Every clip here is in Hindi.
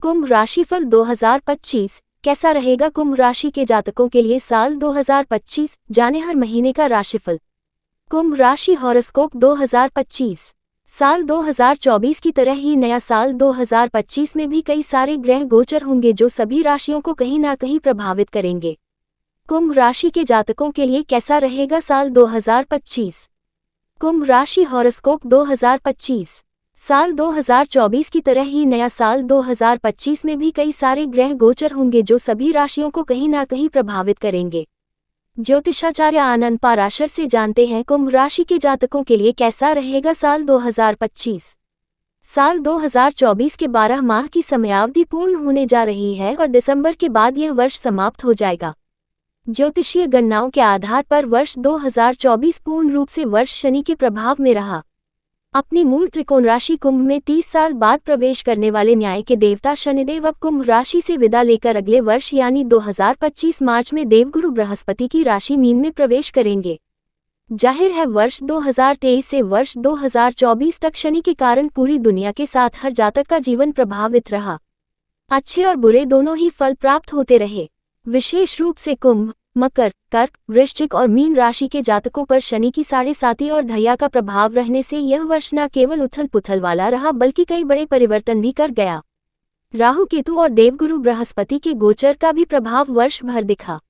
कुंभ राशिफल 2025 कैसा रहेगा कुंभ राशि के जातकों के लिए साल 2025। जाने हर महीने का राशिफल। कुंभ राशि हॉरोस्कोप 2025। साल 2024 की तरह ही नया साल 2025 में भी कई सारे ग्रह गोचर होंगे जो सभी राशियों को कहीं ना कहीं प्रभावित करेंगे। कुंभ राशि के जातकों के लिए कैसा रहेगा साल 2025। कुंभ राशि हॉरोस्कोप 2025। साल 2024 की तरह ही नया साल 2025 में भी कई सारे ग्रह गोचर होंगे जो सभी राशियों को कहीं ना कहीं प्रभावित करेंगे। ज्योतिषाचार्य आनंद पाराशर से जानते हैं कुंभ राशि के जातकों के लिए कैसा रहेगा साल 2025। साल 2024 के 12 माह की समयावधि पूर्ण होने जा रही है और दिसंबर के बाद यह वर्ष समाप्त हो जाएगा। ज्योतिषीय गणनाओं के आधार पर वर्ष 2024 पूर्ण रूप से वर्ष शनि के प्रभाव में रहा। अपनी मूल त्रिकोण राशि कुंभ में 30 साल बाद प्रवेश करने वाले न्याय के देवता शनिदेव अब कुंभ राशि से विदा लेकर अगले वर्ष यानी 2025 मार्च में देवगुरु बृहस्पति की राशि मीन में प्रवेश करेंगे। जाहिर है वर्ष 2023 से वर्ष 2024 तक शनि के कारण पूरी दुनिया के साथ हर जातक का जीवन प्रभावित रहा। अच्छे और बुरे दोनों ही फल प्राप्त होते रहे। विशेष रूप से कुंभ, मकर, कर्क, वृश्चिक और मीन राशि के जातकों पर शनि की 7.5 और ढैया का प्रभाव रहने से यह वर्ष न केवल उथल पुथल वाला रहा बल्कि कई बड़े परिवर्तन भी कर गया। राहु केतु और देवगुरु बृहस्पति के गोचर का भी प्रभाव वर्ष भर दिखा।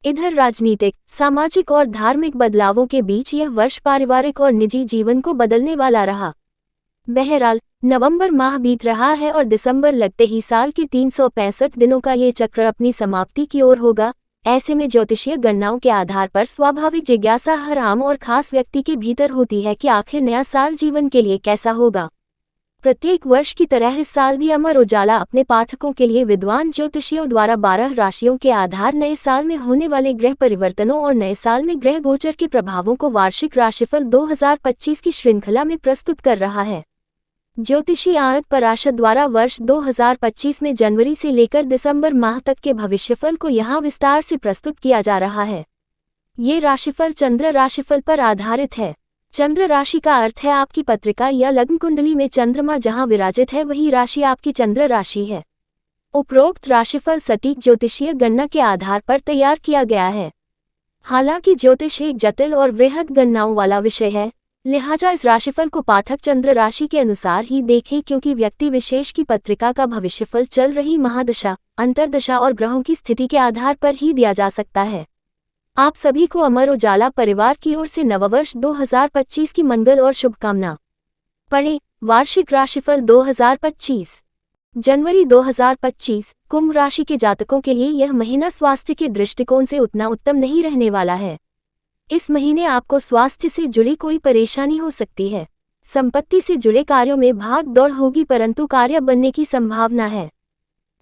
इधर राजनीतिक, सामाजिक और धार्मिक बदलावों के बीच यह वर्ष पारिवारिक और निजी जीवन को बदलने वाला रहा। बहरहाल नवंबर माह बीत रहा है और दिसंबर लगते ही साल के 365 दिनों का ये चक्र अपनी समाप्ति की ओर होगा। ऐसे में ज्योतिषीय गणनाओं के आधार पर स्वाभाविक जिज्ञासा हर आम और खास व्यक्ति के भीतर होती है कि आखिर नया साल जीवन के लिए कैसा होगा। प्रत्येक वर्ष की तरह इस साल भी अमर उजाला अपने पाठकों के लिए विद्वान ज्योतिषियों द्वारा 12 राशियों के आधार नए साल में होने वाले ग्रह परिवर्तनों और नए साल में ग्रह गोचर के प्रभावों को वार्षिक राशिफल 2025 की श्रृंखला में प्रस्तुत कर रहा है। ज्योतिषी आनंद पाराशर द्वारा वर्ष 2025 में जनवरी से लेकर दिसंबर माह तक के भविष्यफल को यहाँ विस्तार से प्रस्तुत किया जा रहा है। ये राशिफल चंद्र राशिफल पर आधारित है। चंद्र राशि का अर्थ है आपकी पत्रिका या लग्न कुंडली में चंद्रमा जहाँ विराजित है वही राशि आपकी चंद्र राशि है। उपरोक्त राशिफल सटीक ज्योतिषीय गणना के आधार पर तैयार किया गया है। हालांकि ज्योतिष एक जटिल और वृहद गणनाओं वाला विषय है, लिहाजा इस राशिफल को पाठक चंद्र राशि के अनुसार ही देखें क्योंकि व्यक्ति विशेष की पत्रिका का भविष्यफल चल रही महादशा, अंतर्दशा और ग्रहों की स्थिति के आधार पर ही दिया जा सकता है। आप सभी को अमर उजाला परिवार की ओर से नववर्ष 2025 की मंगल और शुभकामना। पढ़ें वार्षिक राशिफल 2025। जनवरी 2025 कुंभ राशि के जातकों के लिए यह महीना स्वास्थ्य के दृष्टिकोण से उतना उत्तम नहीं रहने वाला है। इस महीने आपको स्वास्थ्य से जुड़ी कोई परेशानी हो सकती है। संपत्ति से जुड़े कार्यों में भाग दौड़ होगी परंतु कार्य बनने की संभावना है।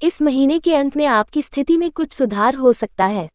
इस महीने के अंत में आपकी स्थिति में कुछ सुधार हो सकता है।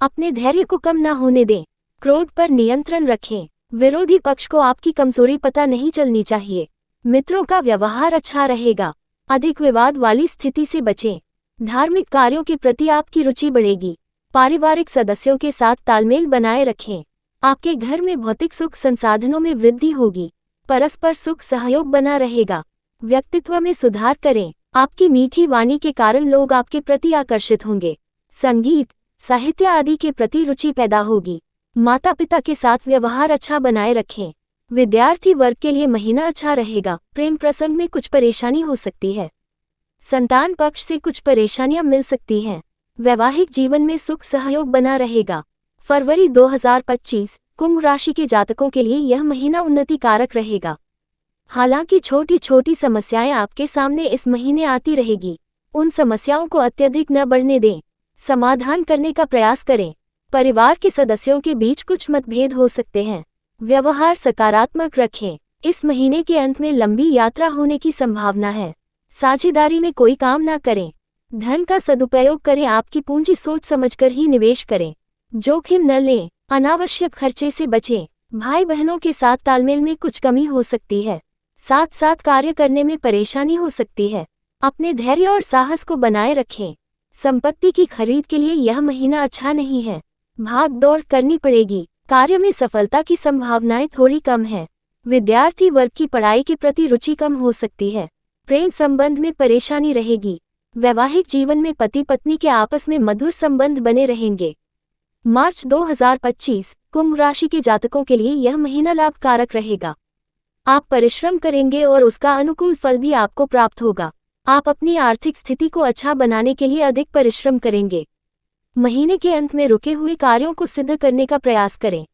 अपने धैर्य को कम ना होने दें। क्रोध पर नियंत्रण रखें। विरोधी पक्ष को आपकी कमजोरी पता नहीं चलनी चाहिए। मित्रों का व्यवहार अच्छा रहेगा। अधिक विवाद वाली स्थिति से बचें। धार्मिक कार्यों के प्रति आपकी रुचि बढ़ेगी। पारिवारिक सदस्यों के साथ तालमेल बनाए रखें। आपके घर में भौतिक सुख संसाधनों में वृद्धि होगी। परस्पर सुख सहयोग बना रहेगा। व्यक्तित्व में सुधार करें। आपकी मीठी वाणी के कारण लोग आपके प्रति आकर्षित होंगे। संगीत, साहित्य आदि के प्रति रुचि पैदा होगी। माता पिता के साथ व्यवहार अच्छा बनाए रखें। विद्यार्थी वर्ग के लिए महीना अच्छा रहेगा। प्रेम प्रसंग में कुछ परेशानी हो सकती है। संतान पक्ष से कुछ परेशानियां मिल सकती हैं। वैवाहिक जीवन में सुख सहयोग बना रहेगा। फरवरी 2025 कुंभ राशि के जातकों के लिए यह महीना उन्नति कारक रहेगा। हालांकि छोटी छोटी समस्याएं आपके सामने इस महीने आती रहेगी। उन समस्याओं को अत्यधिक न बढ़ने दें। समाधान करने का प्रयास करें। परिवार के सदस्यों के बीच कुछ मतभेद हो सकते हैं। व्यवहार सकारात्मक रखें। इस महीने के अंत में लंबी यात्रा होने की संभावना है। साझेदारी में कोई काम न करें। धन का सदुपयोग करें। आपकी पूंजी सोच समझकर ही निवेश करें। जोखिम न लें। अनावश्यक खर्चे से बचें। भाई बहनों के साथ तालमेल में कुछ कमी हो सकती है। साथ साथ कार्य करने में परेशानी हो सकती है। अपने धैर्य और साहस को बनाए रखें। संपत्ति की खरीद के लिए यह महीना अच्छा नहीं है। भाग दौड़ करनी पड़ेगी। कार्य में सफलता की संभावनाएं थोड़ी कम है। विद्यार्थी वर्ग की पढ़ाई के प्रति रुचि कम हो सकती है। प्रेम संबंध में परेशानी रहेगी। वैवाहिक जीवन में पति पत्नी के आपस में मधुर संबंध बने रहेंगे। मार्च 2025 कुंभ राशि के जातकों के लिए यह महीना लाभकारक रहेगा। आप परिश्रम करेंगे और उसका अनुकूल फल भी आपको प्राप्त होगा। आप अपनी आर्थिक स्थिति को अच्छा बनाने के लिए अधिक परिश्रम करेंगे। महीने के अंत में रुके हुए कार्यों को सिद्ध करने का प्रयास करें।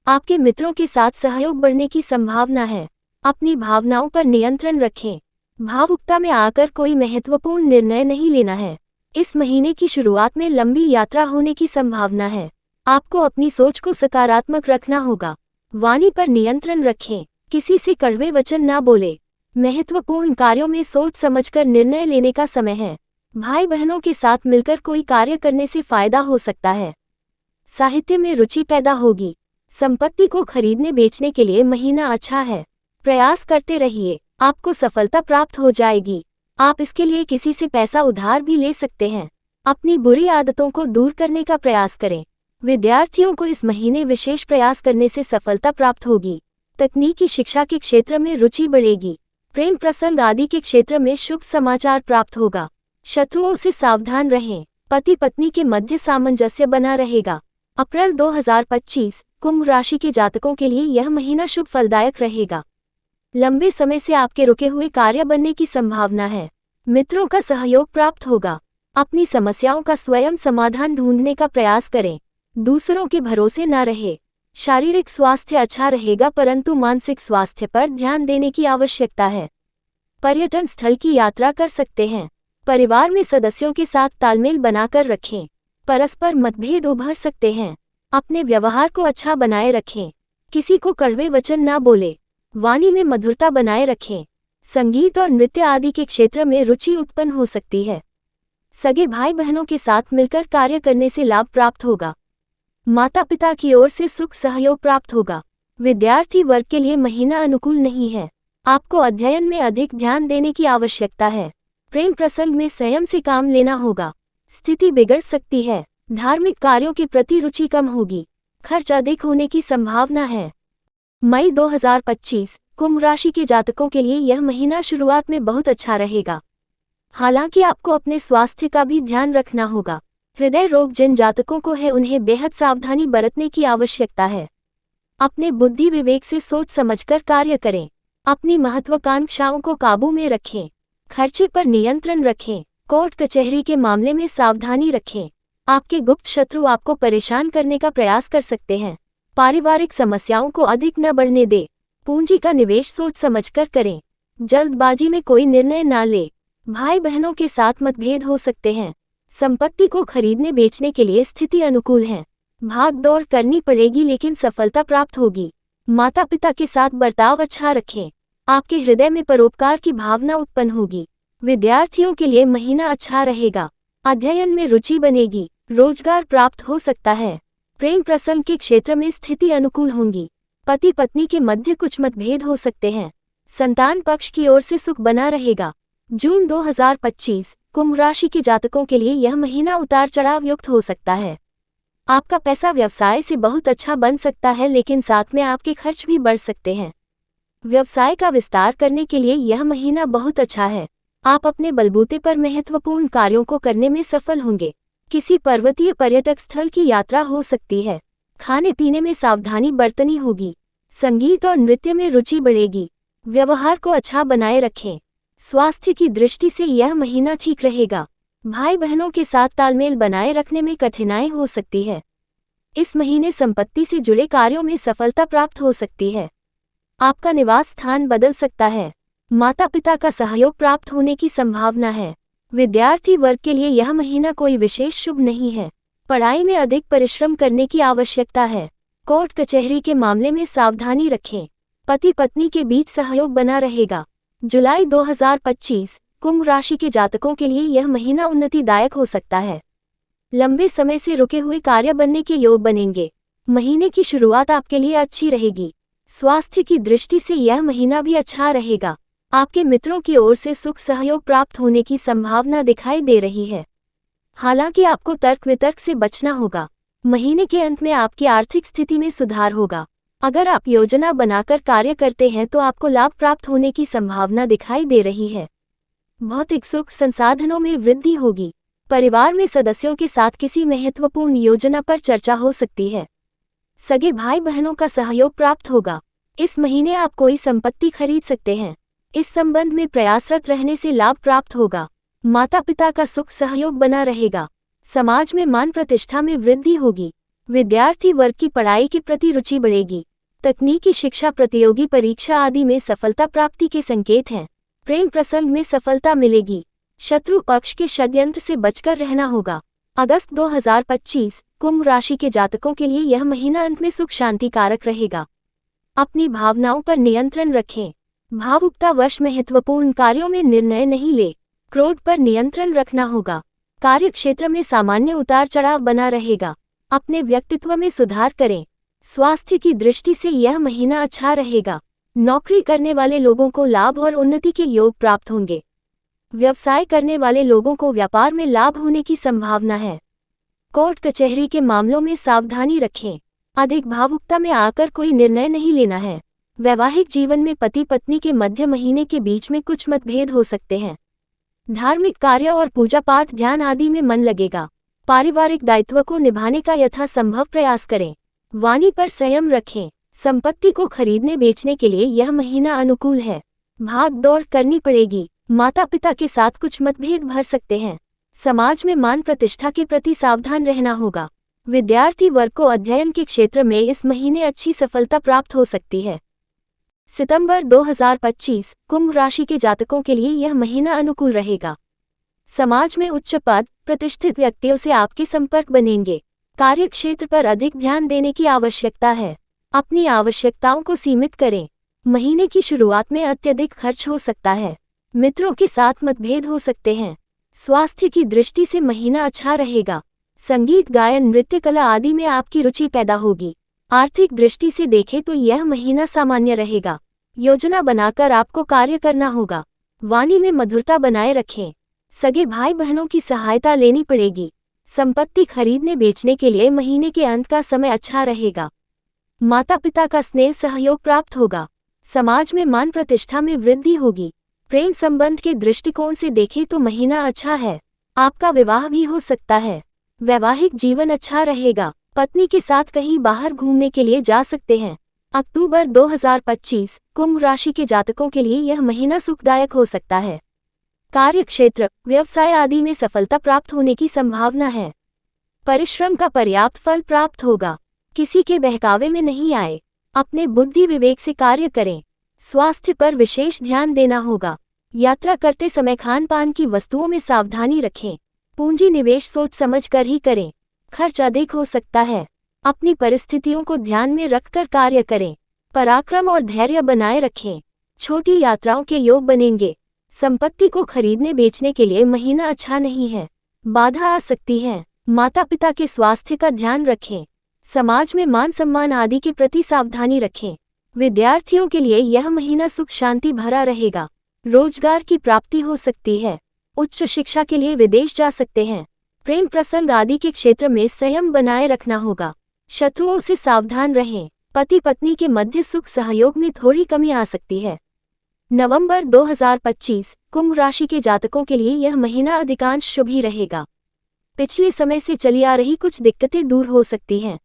आपके मित्रों के साथ सहयोग बढ़ने की संभावना है। अपनी भावनाओं पर नियंत्रण रखें। भावुकता में आकर कोई महत्वपूर्ण निर्णय नहीं लेना है। इस महीने की शुरुआत में लंबी यात्रा होने की संभावना है। आपको अपनी सोच को सकारात्मक रखना होगा। वाणी पर नियंत्रण रखें। किसी से कड़वे वचन ना बोले। महत्वपूर्ण कार्यों में सोच समझकर निर्णय लेने का समय है। भाई बहनों के साथ मिलकर कोई कार्य करने से फायदा हो सकता है। साहित्य में रुचि पैदा होगी। संपत्ति को खरीदने बेचने के लिए महीना अच्छा है। प्रयास करते रहिए, आपको सफलता प्राप्त हो जाएगी। आप इसके लिए किसी से पैसा उधार भी ले सकते हैं। अपनी बुरी आदतों को दूर करने का प्रयास करें। विद्यार्थियों को इस महीने विशेष प्रयास करने से सफलता प्राप्त होगी। तकनीकी शिक्षा के क्षेत्र में रुचि बढ़ेगी। प्रेम प्रसंग आदि के क्षेत्र में शुभ समाचार प्राप्त होगा। शत्रुओं से सावधान रहें। पति पत्नी के मध्य सामंजस्य बना रहेगा। अप्रैल 2025 कुंभ राशि के जातकों के लिए यह महीना शुभ फलदायक रहेगा। लंबे समय से आपके रुके हुए कार्य बनने की संभावना है। मित्रों का सहयोग प्राप्त होगा। अपनी समस्याओं का स्वयं समाधान ढूंढने का प्रयास करें। दूसरों के भरोसे न रहे। शारीरिक स्वास्थ्य अच्छा रहेगा परंतु मानसिक स्वास्थ्य पर ध्यान देने की आवश्यकता है। पर्यटन स्थल की यात्रा कर सकते हैं। परिवार में सदस्यों के साथ तालमेल बनाकर रखें। परस्पर मतभेद उभर सकते हैं। अपने व्यवहार को अच्छा बनाए रखें। किसी को कड़वे वचन न बोले। वाणी में मधुरता बनाए रखें। संगीत और नृत्य आदि के क्षेत्र में रुचि उत्पन्न हो सकती है। सगे भाई बहनों के साथ मिलकर कार्य करने से लाभ प्राप्त होगा। माता पिता की ओर से सुख सहयोग प्राप्त होगा। विद्यार्थी वर्ग के लिए महीना अनुकूल नहीं है। आपको अध्ययन में अधिक ध्यान देने की आवश्यकता है। प्रेम प्रसंग में संयम से काम लेना होगा। स्थिति बिगड़ सकती है। धार्मिक कार्यों के प्रति रुचि कम होगी। खर्च अधिक होने की संभावना है। मई 2025 कुंभ राशि के जातकों के लिए यह महीना शुरुआत में बहुत अच्छा रहेगा। हालांकि आपको अपने स्वास्थ्य का भी ध्यान रखना होगा। हृदय रोग जिन जातकों को है उन्हें बेहद सावधानी बरतने की आवश्यकता है। अपने बुद्धि विवेक से सोच समझकर कार्य करें। अपनी महत्वाकांक्षाओं को काबू में रखें। खर्चे पर नियंत्रण रखें। कोर्ट कचहरी के मामले में सावधानी रखें। आपके गुप्त शत्रु आपको परेशान करने का प्रयास कर सकते हैं। पारिवारिक समस्याओं को अधिक न बढ़ने दे। पूंजी का निवेश सोच समझकर करें। जल्दबाजी में कोई निर्णय न ले। भाई बहनों के साथ मतभेद हो सकते हैं। संपत्ति को खरीदने बेचने के लिए स्थिति अनुकूल है। भाग दौड़ करनी पड़ेगी लेकिन सफलता प्राप्त होगी। माता पिता के साथ बर्ताव अच्छा रखें। आपके हृदय में परोपकार की भावना उत्पन्न होगी। विद्यार्थियों के लिए महीना अच्छा रहेगा। अध्ययन में रुचि बनेगी। रोजगार प्राप्त हो सकता है। प्रेम प्रसंग के क्षेत्र में स्थिति अनुकूल होंगी। पति पत्नी के मध्य कुछ मतभेद हो सकते हैं। संतान पक्ष की ओर से सुख बना रहेगा। जून 2025 कुंभ राशि के जातकों के लिए यह महीना उतार चढ़ाव युक्त हो सकता है। आपका पैसा व्यवसाय से बहुत अच्छा बन सकता है लेकिन साथ में आपके खर्च भी बढ़ सकते हैं। व्यवसाय का विस्तार करने के लिए यह महीना बहुत अच्छा है। आप अपने बलबूते पर महत्वपूर्ण कार्यों को करने में सफल होंगे। किसी पर्वतीय पर्यटक स्थल की यात्रा हो सकती है। खाने पीने में सावधानी बरतनी होगी। संगीत और नृत्य में रुचि बढ़ेगी। व्यवहार को अच्छा बनाए रखें। स्वास्थ्य की दृष्टि से यह महीना ठीक रहेगा। भाई बहनों के साथ तालमेल बनाए रखने में कठिनाई हो सकती है। इस महीने संपत्ति से जुड़े कार्यों में सफलता प्राप्त हो सकती है। आपका निवास स्थान बदल सकता है। माता पिता का सहयोग प्राप्त होने की संभावना है। विद्यार्थी वर्ग के लिए यह महीना कोई विशेष शुभ नहीं है। पढ़ाई में अधिक परिश्रम करने की आवश्यकता है। कोर्ट कचहरी के मामले में सावधानी रखें। पति पत्नी के बीच सहयोग बना रहेगा। जुलाई 2025 कुंभ राशि के जातकों के लिए यह महीना उन्नतिदायक हो सकता है। लंबे समय से रुके हुए कार्य बनने के योग बनेंगे। महीने की शुरुआत आपके लिए अच्छी रहेगी। स्वास्थ्य की दृष्टि से यह महीना भी अच्छा रहेगा। आपके मित्रों की ओर से सुख सहयोग प्राप्त होने की संभावना दिखाई दे रही है। हालांकि आपको तर्क वितर्क से बचना होगा। महीने के अंत में आपकी आर्थिक स्थिति में सुधार होगा। अगर आप योजना बनाकर कार्य करते हैं तो आपको लाभ प्राप्त होने की संभावना दिखाई दे रही है। भौतिक सुख संसाधनों में वृद्धि होगी। परिवार में सदस्यों के साथ किसी महत्वपूर्ण योजना पर चर्चा हो सकती है। सगे भाई बहनों का सहयोग प्राप्त होगा। इस महीने आप कोई संपत्ति खरीद सकते हैं। इस संबंध में प्रयासरत रहने से लाभ प्राप्त होगा। माता पिता का सुख सहयोग बना रहेगा। समाज में मान प्रतिष्ठा में वृद्धि होगी। विद्यार्थी वर्ग की पढ़ाई के प्रति रुचि बढ़ेगी। तकनीकी शिक्षा, प्रतियोगी परीक्षा आदि में सफलता प्राप्ति के संकेत हैं। प्रेम प्रसंग में सफलता मिलेगी। शत्रु पक्ष के षड्यंत्र से बचकर रहना होगा। अगस्त 2025 कुंभ राशि के जातकों के लिए यह महीना अंत में सुख शांति कारक रहेगा। अपनी भावनाओं पर नियंत्रण रखें। भावुकतावश महत्वपूर्ण कार्यों में निर्णय नहीं ले। क्रोध पर नियंत्रण रखना होगा। कार्य क्षेत्र में सामान्य उतार चढ़ाव बना रहेगा। अपने व्यक्तित्व में सुधार करें। स्वास्थ्य की दृष्टि से यह महीना अच्छा रहेगा। नौकरी करने वाले लोगों को लाभ और उन्नति के योग प्राप्त होंगे। व्यवसाय करने वाले लोगों को व्यापार में लाभ होने की संभावना है। कोर्ट कचहरी के मामलों में सावधानी रखें। अधिक भावुकता में आकर कोई निर्णय नहीं लेना है। वैवाहिक जीवन में पति पत्नी के मध्य महीने के बीच में कुछ मतभेद हो सकते हैं। धार्मिक कार्य और पूजा पाठ ध्यान आदि में मन लगेगा। पारिवारिक दायित्व को निभाने का यथासंभव प्रयास करें। वाणी पर संयम रखें। संपत्ति को खरीदने बेचने के लिए यह महीना अनुकूल है। भाग दौड़ करनी पड़ेगी। माता पिता के साथ कुछ मतभेद भर सकते हैं। समाज में मान प्रतिष्ठा के प्रति सावधान रहना होगा। विद्यार्थी वर्ग को अध्ययन के क्षेत्र में इस महीने अच्छी सफलता प्राप्त हो सकती है। सितंबर 2025 कुंभ राशि के जातकों के लिए यह महीना अनुकूल रहेगा। समाज में उच्च पद, प्रतिष्ठित व्यक्तियों से आपके संपर्क बनेंगे। कार्य क्षेत्र पर अधिक ध्यान देने की आवश्यकता है। अपनी आवश्यकताओं को सीमित करें। महीने की शुरुआत में अत्यधिक खर्च हो सकता है। मित्रों के साथ मतभेद हो सकते हैं। स्वास्थ्य की दृष्टि से महीना अच्छा रहेगा। संगीत, गायन, नृत्य कला आदि में आपकी रुचि पैदा होगी। आर्थिक दृष्टि से देखें तो यह महीना सामान्य रहेगा। योजना बनाकर आपको कार्य करना होगा। वाणी में मधुरता बनाए रखें। सगे भाई बहनों की सहायता लेनी पड़ेगी। संपत्ति खरीदने बेचने के लिए महीने के अंत का समय अच्छा रहेगा। माता पिता का स्नेह सहयोग प्राप्त होगा। समाज में मान प्रतिष्ठा में वृद्धि होगी। प्रेम संबंध के दृष्टिकोण से देखें तो महीना अच्छा है। आपका विवाह भी हो सकता है। वैवाहिक जीवन अच्छा रहेगा। पत्नी के साथ कहीं बाहर घूमने के लिए जा सकते हैं। अक्टूबर 2025 कुंभ राशि के जातकों के लिए यह महीना सुखदायक हो सकता है। कार्य क्षेत्र, व्यवसाय आदि में सफलता प्राप्त होने की संभावना है। परिश्रम का पर्याप्त फल प्राप्त होगा। किसी के बहकावे में नहीं आए। अपने बुद्धि विवेक से कार्य करें। स्वास्थ्य पर विशेष ध्यान देना होगा। यात्रा करते समय खान पान की वस्तुओं में सावधानी रखें। पूंजी निवेश सोच समझ कर ही करें। खर्च अधिक हो सकता है। अपनी परिस्थितियों को ध्यान में रखकर कार्य करें। पराक्रम और धैर्य बनाए रखें। छोटी यात्राओं के योग बनेंगे। संपत्ति को खरीदने बेचने के लिए महीना अच्छा नहीं है। बाधा आ सकती है। माता पिता के स्वास्थ्य का ध्यान रखें। समाज में मान सम्मान आदि के प्रति सावधानी रखें। विद्यार्थियों के लिए यह महीना सुख शांति भरा रहेगा। रोजगार की प्राप्ति हो सकती है। उच्च शिक्षा के लिए विदेश जा सकते हैं। प्रेम प्रसंग आदि के क्षेत्र में संयम बनाए रखना होगा। शत्रुओं से सावधान रहें। पति पत्नी के मध्य सुख सहयोग में थोड़ी कमी आ सकती है। नवंबर 2025 कुंभ राशि के जातकों के लिए यह महीना अधिकांश शुभ ही रहेगा। पिछले समय से चली आ रही कुछ दिक्कतें दूर हो सकती हैं।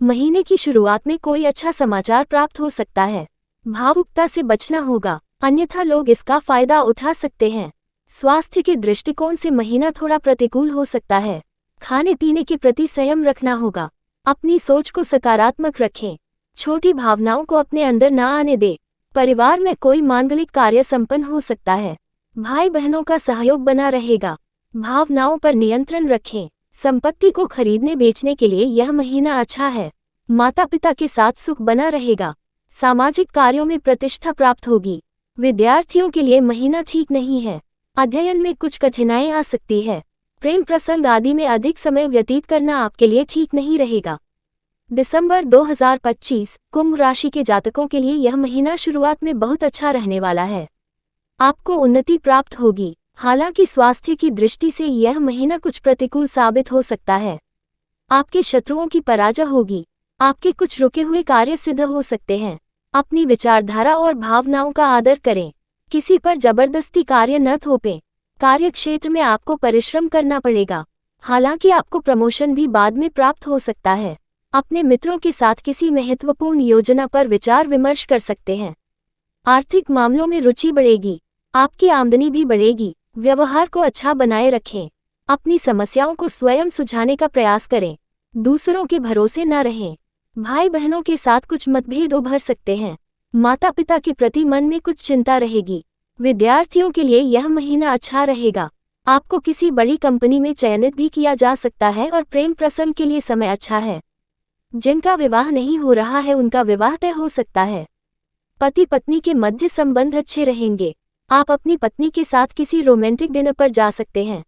महीने की शुरुआत में कोई अच्छा समाचार प्राप्त हो सकता है। भावुकता से बचना होगा, अन्यथा लोग इसका फायदा उठा सकते हैं। स्वास्थ्य के दृष्टिकोण से महीना थोड़ा प्रतिकूल हो सकता है। खाने पीने के प्रति संयम रखना होगा। अपनी सोच को सकारात्मक रखें। छोटी भावनाओं को अपने अंदर न आने दें। परिवार में कोई मांगलिक कार्य संपन्न हो सकता है। भाई बहनों का सहयोग बना रहेगा। भावनाओं पर नियंत्रण रखें। संपत्ति को खरीदने बेचने के लिए यह महीना अच्छा है। माता पिता के साथ सुख बना रहेगा। सामाजिक कार्यों में प्रतिष्ठा प्राप्त होगी। विद्यार्थियों के लिए महीना ठीक नहीं है। अध्ययन में कुछ कठिनाई आ सकती है। प्रेम प्रसंग आदि में अधिक समय व्यतीत करना आपके लिए ठीक नहीं रहेगा। दिसंबर 2025 कुंभ राशि के जातकों के लिए यह महीना शुरुआत में बहुत अच्छा रहने वाला है। आपको उन्नति प्राप्त होगी। हालांकि स्वास्थ्य की दृष्टि से यह महीना कुछ प्रतिकूल साबित हो सकता है। आपके शत्रुओं की पराजय होगी। आपके कुछ रुके हुए कार्य सिद्ध हो सकते हैं। अपनी विचारधारा और भावनाओं का आदर करें। किसी पर जबरदस्ती कार्य न थोपें। कार्य क्षेत्र में आपको परिश्रम करना पड़ेगा। हालांकि आपको प्रमोशन भी बाद में प्राप्त हो सकता है। अपने मित्रों के साथ किसी महत्वपूर्ण योजना पर विचार विमर्श कर सकते हैं। आर्थिक मामलों में रुचि बढ़ेगी। आपकी आमदनी भी बढ़ेगी। व्यवहार को अच्छा बनाए रखें। अपनी समस्याओं को स्वयं सुलझाने का प्रयास करें। दूसरों के भरोसे न रहें। भाई बहनों के साथ कुछ मतभेद उभर सकते हैं। माता पिता के प्रति मन में कुछ चिंता रहेगी। विद्यार्थियों के लिए यह महीना अच्छा रहेगा। आपको किसी बड़ी कंपनी में चयनित भी किया जा सकता है और प्रेम प्रसंग के लिए समय अच्छा है। जिनका विवाह नहीं हो रहा है उनका विवाह तय हो सकता है। पति पत्नी के मध्य संबंध अच्छे रहेंगे। आप अपनी पत्नी के साथ किसी रोमांटिक डिनर पर जा सकते हैं।